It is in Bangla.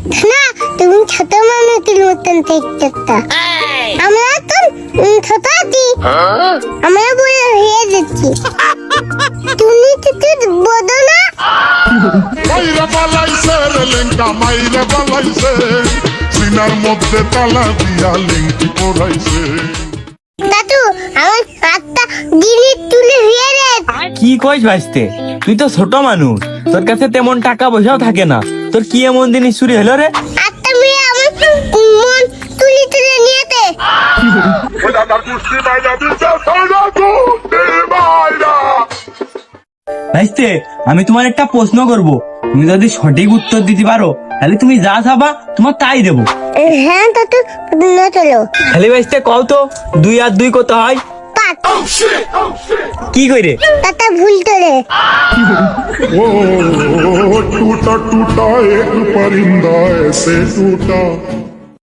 না, তুমি ছোট মানুষের মতন দেখতে তা। আমরা তো ছোট আছি, আমরা বড় হয়ে যাচ্ছি। তুমি তো বড় না। মাইরা পালাইছে রে লেঙ্কা, মাইরা পালাইছে, সিনার মধ্যে তালা দিয়া লিঙ্কি পড়াইছে। দাদু, আমার হাতটা গিলি তুলে হয়ে রে। কি কইস ভাইস্তে, তুই তো ছোট মানুষ, তোর কাছে তেমন টাকা পয়সাও থাকে না, তোর কি এমন জিনিস চুরি হলো রে? আত্মা মেয়ে আমার মন তুলে তুলে নিয়েতে। ভাইস্তে, আমি তোমার একটা প্রশ্ন করব, তুমি যদি সঠিক উত্তর দিতে পারো তাহলে তুমি যা চাবা তোমার তাই দেবো। হ্যাঁ দাদু, না চলো। খালি ভাইস্তে কও তো, 2 আর 2 কত হয়? 5। কি কইরে? দাদা ভুল করে। ओ टूटा टूटा एक परिंदा ऐसे टूटा